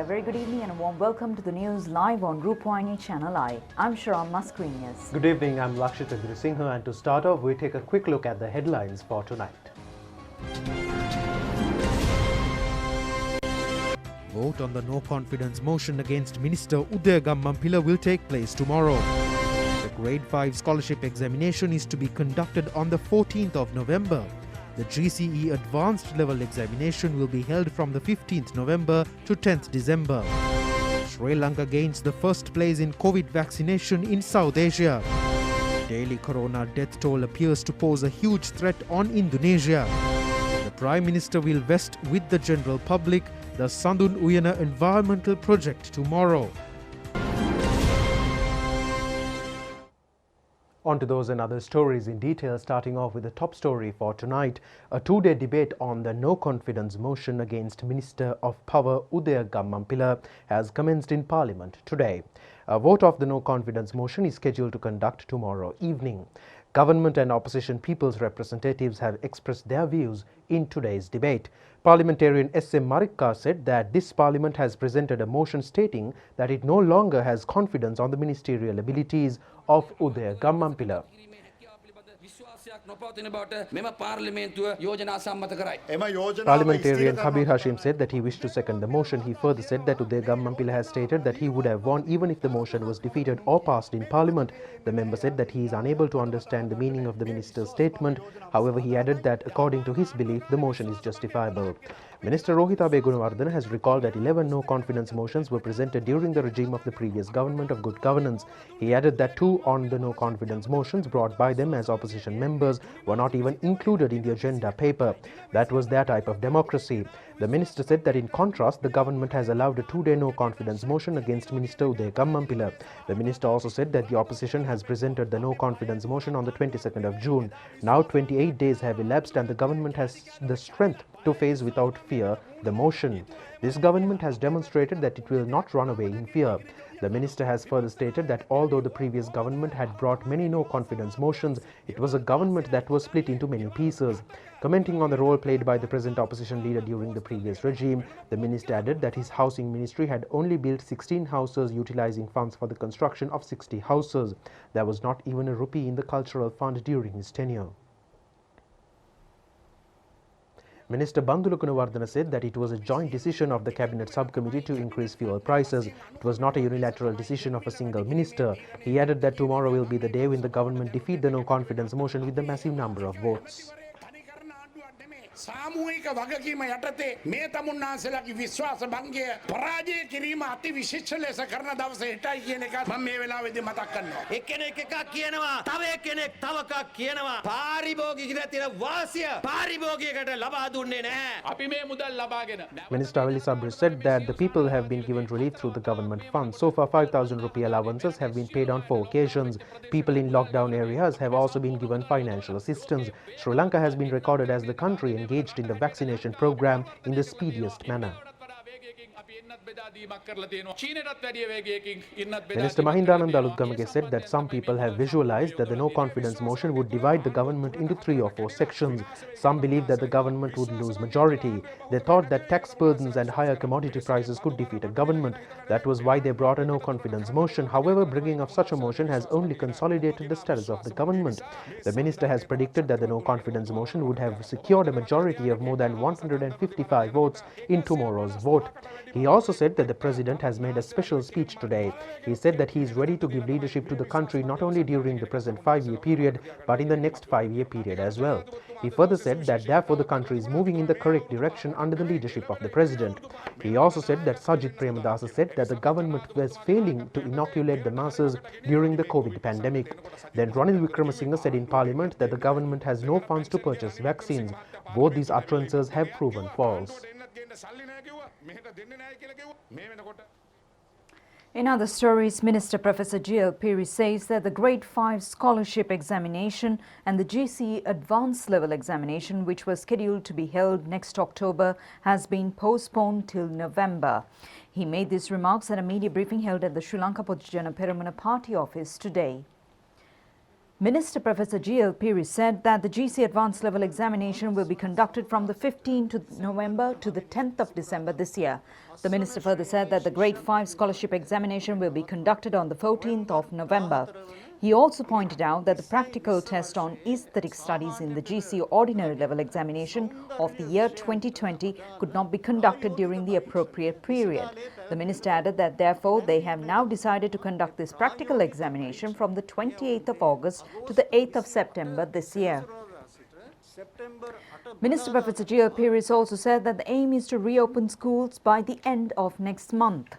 there, very good evening and a warm welcome to the news live on Rupavahini Channel I. I'm Sharon Mascarenhas. Good evening, I'm Lakshita Gurusingha, and to start off, we take a quick look at the headlines for tonight. Vote on the no-confidence motion against Minister Udaya Gammampila will take place tomorrow. The Grade 5 scholarship examination is to be conducted on the 14th of November. The GCE Advanced Level examination will be held from the 15th November to 10th December. Sri Lanka gains the first place in COVID vaccination in South Asia. Daily corona death toll appears to pose a huge threat on Indonesia. The Prime Minister will vest with the general public the Sandun Uyana environmental project tomorrow. On to those and other stories in detail, starting off with the top story for tonight. A two-day debate on the no-confidence motion against Minister of Power Udaya Gammampila has commenced in Parliament today. A vote of the no-confidence motion is scheduled to conduct tomorrow evening. Government and opposition people's representatives have expressed their views in today's debate. Parliamentarian S.M. Marikka said that this parliament has presented a motion stating that it no longer has confidence on the ministerial abilities of Udaya Gammampila. Parliamentarian Kabir Hashim said that he wished to second the motion. He further said that Udaya Gammampila has stated that he would have won even if the motion was defeated or passed in Parliament. The member said that he is unable to understand the meaning of the minister's statement. However, he added that according to his belief, the motion is justifiable. Minister Rohita Gunawardena has recalled that 11 no-confidence motions were presented during the regime of the previous government of good governance. He added that 2 on the no-confidence motions brought by them as opposition members were not even included in the agenda paper. That was their type of democracy. The minister said that in contrast, the government has allowed a 2-day no-confidence motion against Minister Udaya Gammampila. The minister also said that the opposition has presented the no-confidence motion on the 22nd of June. Now 28 days have elapsed and the government has the strength to face without fear the motion. This government has demonstrated that it will not run away in fear. The minister has further stated that although the previous government had brought many no-confidence motions, it was a government that was split into many pieces. Commenting on the role played by the present opposition leader during the previous regime, the minister added that his housing ministry had only built 16 houses utilizing funds for the construction of 60 houses. There was not even a rupee in the cultural fund during his tenure. Minister Bandula Gunawardena said that it was a joint decision of the Cabinet Subcommittee to increase fuel prices. It was not a unilateral decision of a single minister. He added that tomorrow will be the day when the government defeat the no-confidence motion with a massive number of votes. සාමූහික වගකීම යටතේ මේ තමුන්නාන්සේලාගේ විශ්වාස භංගය පරාජය කිරීම අති විශේෂ ලෙස කරන දවසේ හිටයි කියන එක මම මේ වෙලාවේදී මතක් කරනවා. එක්කෙනෙක් එකක් කියනවා, තව එක්කෙනෙක් තව එකක් කියනවා. පාරිභෝගිකයට තියෙන වාසිය පාරිභෝගිකයට ලබා දුන්නේ නැහැ. අපි මේ මුදල් ලබාගෙන. Minister Ali Sabri said that the people have been given relief through the government funds. So far, 5,000 rupee allowances have been paid on 4 occasions. People in lockdown areas have also been given financial assistance. Sri Lanka has been recorded as the country engaged in the vaccination program in the speediest manner. Minister Mahindananda Alutgamage said that some people have visualized that the no-confidence motion would divide the government into 3 or 4 sections. Some believe that the government would lose majority. They thought that tax burdens and higher commodity prices could defeat a government. That was why they brought a no-confidence motion. However, bringing of such a motion has only consolidated the status of the government. The minister has predicted that the no-confidence motion would have secured a majority of more than 155 votes in tomorrow's vote. He also said that the president has made a special speech today. He said that he is ready to give leadership to the country not only during the present 5-year period but in the next 5-year period as well. He further said that therefore the country is moving in the correct direction under the leadership of the president. He also said that Sajid Premadasa said that the government was failing to inoculate the masses during the COVID pandemic. Then Ranil Wickremesinghe said in Parliament that the government has no funds to purchase vaccines. Both these utterances have proven false. In other stories, Minister Professor G.L. Piri says that the Grade 5 scholarship examination and the GCE Advanced Level examination, which was scheduled to be held next October, has been postponed till November. He made these remarks at a media briefing held at the Sri Lanka Podujana Peramuna Party office today. Minister Professor G.L. Piri said that the GC Advanced Level Examination will be conducted from the 15th of November to the 10th of December this year. The minister further said that the Grade 5 Scholarship Examination will be conducted on the 14th of November. He also pointed out that the practical test on aesthetic studies in the GC Ordinary Level Examination of the year 2020 could not be conducted during the appropriate period. The minister added that therefore they have now decided to conduct this practical examination from the 28th of August to the 8th of September this year. Minister Professor G.L. Piri also said that the aim is to reopen schools by the end of next month.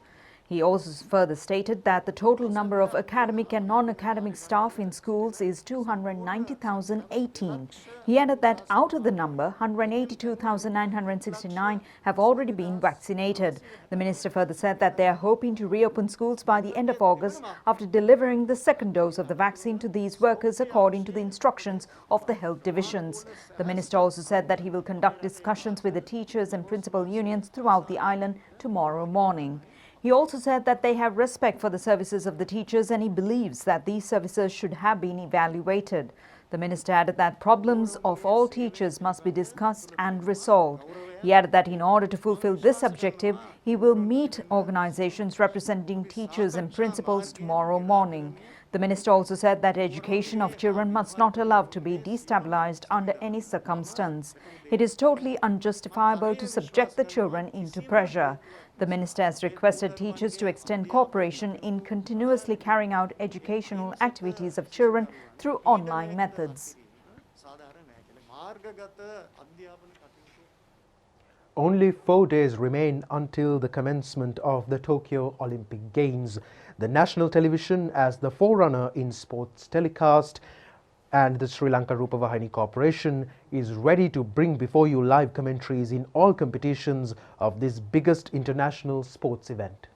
He also further stated that the total number of academic and non-academic staff in schools is 290,018. He added that out of the number, 182,969 have already been vaccinated. The minister further said that they are hoping to reopen schools by the end of August after delivering the second dose of the vaccine to these workers according to the instructions of the health divisions. The minister also said that he will conduct discussions with the teachers and principal unions throughout the island tomorrow morning. He also said that they have respect for the services of the teachers and he believes that these services should have been evaluated. The minister added that problems of all teachers must be discussed and resolved. He added that in order to fulfill this objective, he will meet organizations representing teachers and principals tomorrow morning. The minister also said that education of children must not allow to be destabilized under any circumstance. It is totally unjustifiable to subject the children into pressure. The minister has requested teachers to extend cooperation in continuously carrying out educational activities of children through online methods. Only 4 days remain until the commencement of the Tokyo Olympic Games. The national television, as the forerunner in sports telecast, and the Sri Lanka Rupavahini Corporation is ready to bring before you live commentaries in all competitions of this biggest international sports event.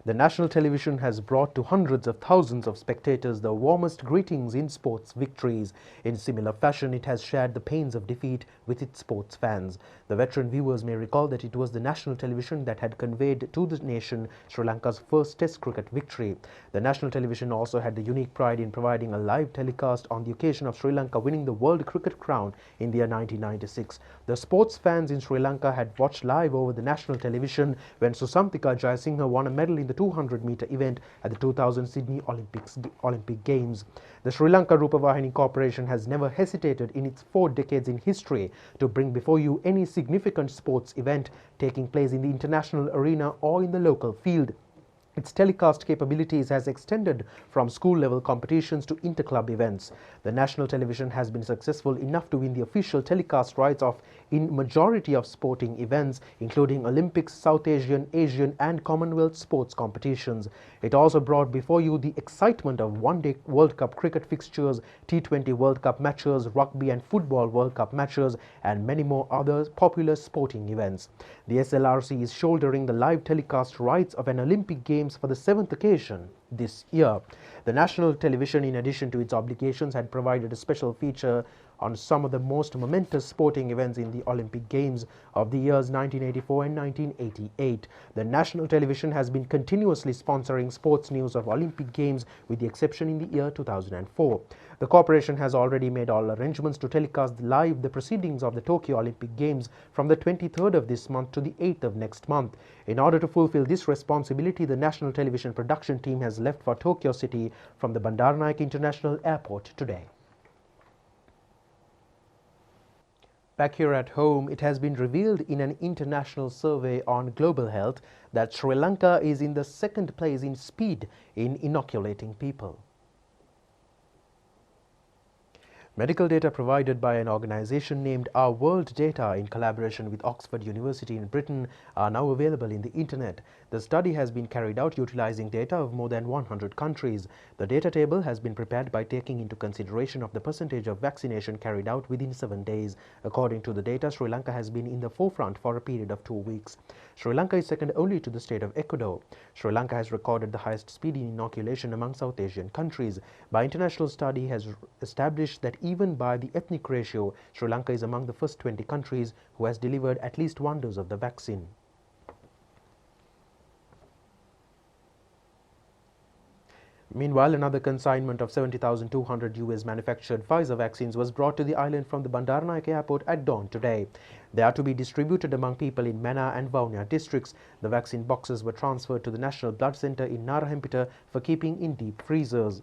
The national television has brought to hundreds of thousands of spectators the warmest greetings in sports victories. In similar fashion, it has shared the pains of defeat with its sports fans. The veteran viewers may recall that it was the national television that had conveyed to the nation Sri Lanka's first Test cricket victory. The national television also had the unique pride in providing a live telecast on the occasion of Sri Lanka winning the World Cricket crown in the year 1996. The sports fans in Sri Lanka had watched live over the national television when Susamthika Jayasinghe won a medal in the 200-meter event at the 2000 Sydney Olympic Games. The Sri Lanka Rupavahini Corporation has never hesitated in its 4 decades in history to bring before you any significant sports event taking place in the international arena or in the local field. Its telecast capabilities has extended from school-level competitions to inter-club events. The national television has been successful enough to win the official telecast rights of in majority of sporting events, including Olympics, South Asian, Asian and Commonwealth sports competitions. It also brought before you the excitement of one-day World Cup cricket fixtures, T20 World Cup matches, rugby and football World Cup matches, and many more other popular sporting events. The SLRC is shouldering the live telecast rights of an Olympic Games for the 7th occasion this year. The national television, in addition to its obligations, had provided a special feature on some of the most momentous sporting events in the Olympic Games of the years 1984 and 1988. The national television has been continuously sponsoring sports news of Olympic Games with the exception in the year 2004. The corporation has already made all arrangements to telecast live the proceedings of the Tokyo Olympic Games from the 23rd of this month to the 8th of next month. In order to fulfill this responsibility, the national television production team has left for Tokyo City from the Bandaranaike International Airport today. Back here at home, it has been revealed in an international survey on global health that Sri Lanka is in the 2nd place in speed in inoculating people. Medical data provided by an organization named Our World Data in collaboration with Oxford University in Britain are now available in the internet. The study has been carried out utilizing data of more than 100 countries. The data table has been prepared by taking into consideration of the percentage of vaccination carried out within 7 days. According to the data, Sri Lanka has been in the forefront for a period of 2 weeks. Sri Lanka is second only to the state of Ecuador. Sri Lanka has recorded the highest speed in inoculation among South Asian countries. By international study has established that even by the ethnic ratio, Sri Lanka is among the first 20 countries who has delivered at least 1 dose of the vaccine. Meanwhile, another consignment of 70,200 US-manufactured Pfizer vaccines was brought to the island from the Bandaranaike airport at dawn today. They are to be distributed among people in Mena and Vaunia districts. The vaccine boxes were transferred to the National Blood Centre in Narahempita for keeping in deep freezers.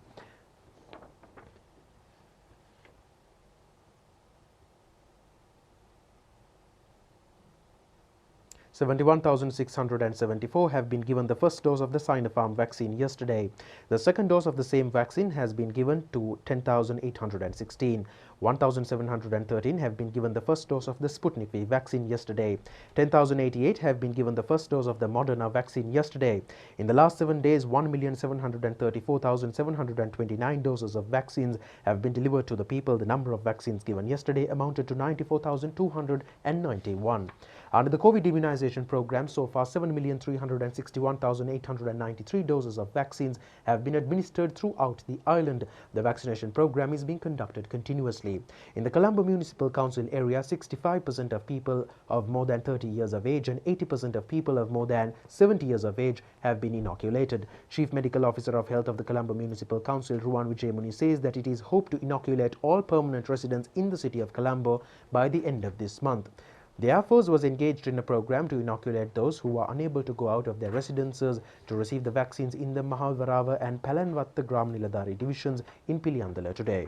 (71,674) have been given the first dose of the Sinopharm vaccine yesterday. The second dose of the same vaccine has been given to 10,816. 1,713 have been given the first dose of the Sputnik V vaccine yesterday. 10,088 have been given the first dose of the Moderna vaccine yesterday. In the last 7 days, 1,734,729 doses of vaccines have been delivered to the people. The number of vaccines given yesterday amounted to 94,291. Under the COVID immunization program, so far 7,361,893 doses of vaccines have been administered throughout the island. The vaccination program is being conducted continuously. In the Colombo Municipal Council area, 65% of people of more than 30 years of age and 80% of people of more than 70 years of age have been inoculated. Chief Medical Officer of Health of the Colombo Municipal Council, Ruwan Vijayamuni, says that it is hoped to inoculate all permanent residents in the city of Colombo by the end of this month. The Air Force was engaged in a program to inoculate those who are unable to go out of their residences to receive the vaccines in the Mahalvarava and Palanvatta Gram Niladari divisions in Piliyandala today.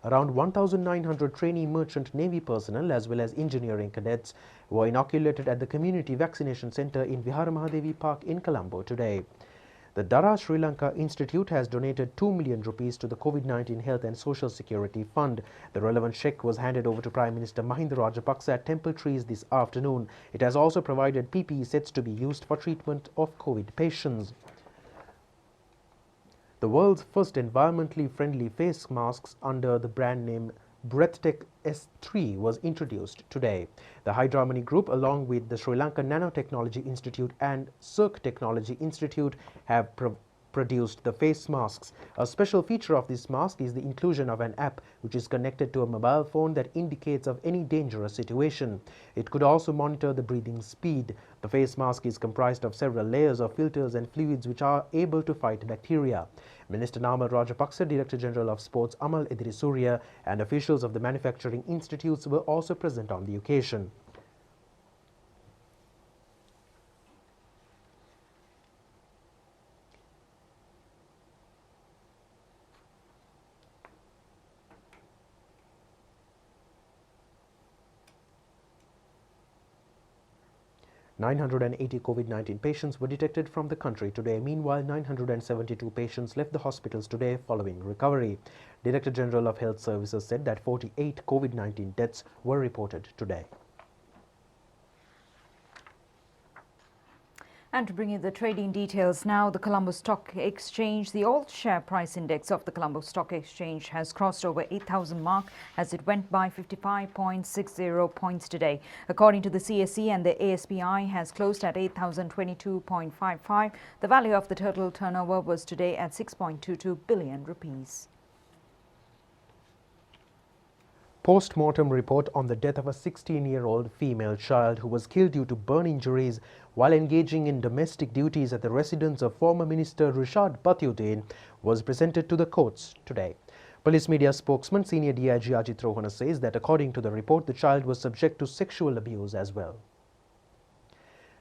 Around 1,900 trainee merchant navy personnel as well as engineering cadets were inoculated at the Community Vaccination Centre in Vihara Mahadevi Park in Colombo today. The Dara Sri Lanka Institute has donated 2 million rupees to the COVID-19 Health and Social Security Fund. The relevant cheque was handed over to Prime Minister Mahinda Rajapaksa at Temple Trees this afternoon. It has also provided PPE sets to be used for treatment of COVID patients. The world's first environmentally friendly face masks under the brand name BreathTech S3 was introduced today. The Hydramani Group, along with the Sri Lanka Nanotechnology Institute and Circ Technology Institute, have produced the face masks. A special feature of this mask is the inclusion of an app which is connected to a mobile phone that indicates of any dangerous situation. It could also monitor the breathing speed. The face mask is comprised of several layers of filters and fluids which are able to fight bacteria. Minister Namal Rajapaksa, Director General of Sports Amal Edrisuriya, and officials of the manufacturing institutes were also present on the occasion. (980) COVID-19 patients were detected from the country today. Meanwhile, 972 patients left the hospitals today following recovery. Director General of Health Services said that 48 COVID-19 deaths were reported today. And to bring you the trading details now, the Colombo Stock Exchange, the all-share price index of the Colombo Stock Exchange has crossed over 8,000 mark as it went by 55.60 points today. According to the CSE, and the ASPI has closed at 8,022.55. The value of the total turnover was today at 6.22 billion rupees. Post-mortem report on the death of a 16-year-old female child who was killed due to burn injuries while engaging in domestic duties at the residence of former Minister Rishad Bathiuddin was presented to the courts today. Police media spokesman Senior DIG Ajit Rohana says that according to the report, the child was subject to sexual abuse as well.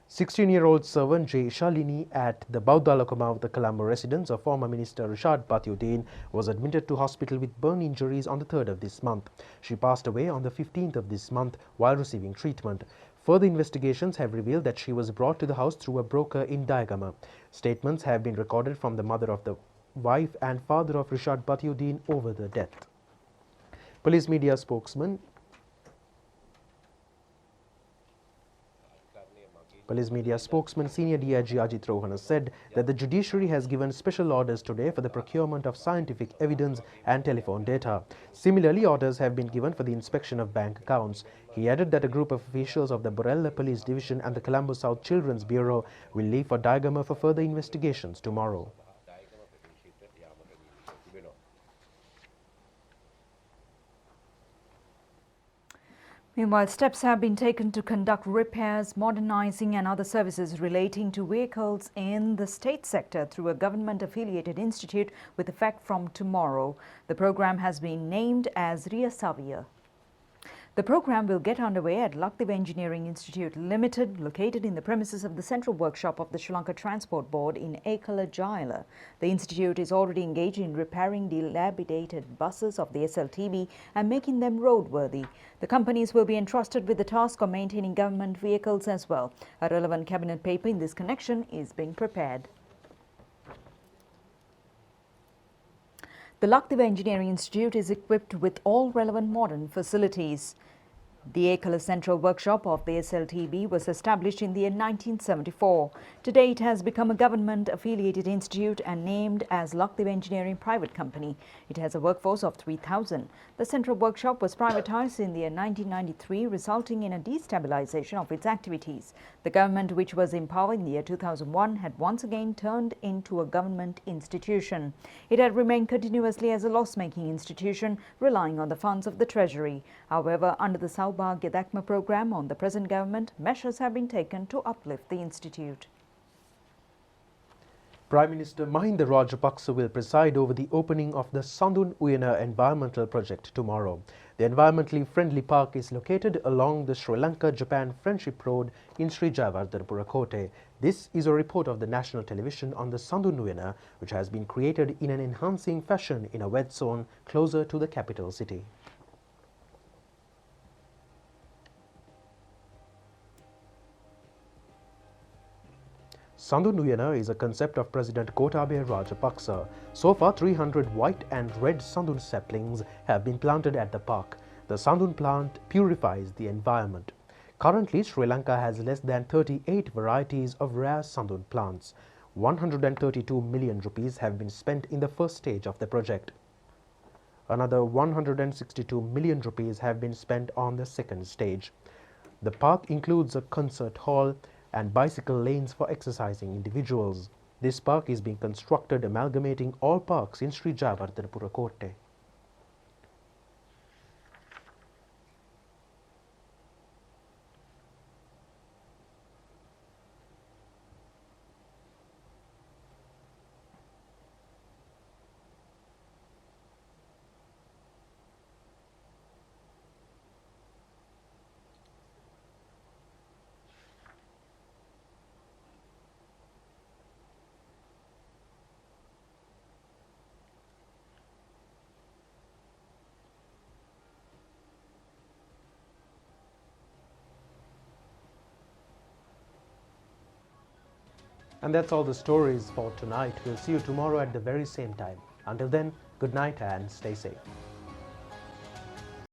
16-year-old servant J. Shalini at the Bauddhalakama of the Colombo residence of former Minister Rishad Bathiuddin was admitted to hospital with burn injuries on the 3rd of this month. She passed away on the 15th of this month while receiving treatment. Further investigations have revealed that she was brought to the house through a broker in Diagama. Statements have been recorded from the mother of the wife and father of Rishad Bathiuddin over the death. Police media spokesman Senior DIG Ajit Rohana said that the judiciary has given special orders today for the procurement of scientific evidence and telephone data. Similarly, orders have been given for the inspection of bank accounts. He added that a group of officials of the Borella Police Division and the Colombo South Children's Bureau will leave for Diagama for further investigations tomorrow. Meanwhile, steps have been taken to conduct repairs, modernizing and other services relating to vehicles in the state sector through a government-affiliated institute with effect from tomorrow. The program has been named as Ria Savia. The program will get underway at Lakdiv Engineering Institute Limited, located in the premises of the central workshop of the Sri Lanka Transport Board in Ekala Jayala. The institute is already engaged in repairing dilapidated buses of the SLTB and making them roadworthy. The companies will be entrusted with the task of maintaining government vehicles as well. A relevant cabinet paper in this connection is being prepared. The Lakdiv Engineering Institute is equipped with all relevant modern facilities. The Ekala Central Workshop of the SLTB was established in the year 1974. Today it has become a government-affiliated institute and named as Lakdiv Engineering Private Company. It has a workforce of 3,000. The Central Workshop was privatized in the year 1993, resulting in a destabilization of its activities. The government, which was in power in the year 2001, had once again turned into a government institution. It had remained continuously as a loss-making institution, relying on the funds of the Treasury. However, under the Saubhagya Dakma program on the present government, measures have been taken to uplift the institute. Prime Minister Mahinda Rajapaksa will preside over the opening of the Sandun Uyana environmental project tomorrow. The environmentally friendly park is located along the Sri Lanka-Japan Friendship Road in Sri Jayawardhanapura Kotte. This is a report of the national television on the Sandun Uyana, which has been created in an enhancing fashion in a wet zone closer to the capital city. Sandun Uyana is a concept of President Gotabaya Rajapaksa. So far, 300 white and red Sandun saplings have been planted at the park. The Sandun plant purifies the environment. Currently, Sri Lanka has less than 38 varieties of rare Sandun plants. 132 million rupees have been spent in the first stage of the project. Another 162 million rupees have been spent on the second stage. The park includes a concert hall and bicycle lanes for exercising individuals. This park is being constructed amalgamating all parks in Sri Jayawardhanapura Kotte. And that's all the stories for tonight. We'll see you tomorrow at the very same time. Until then, good night and stay safe.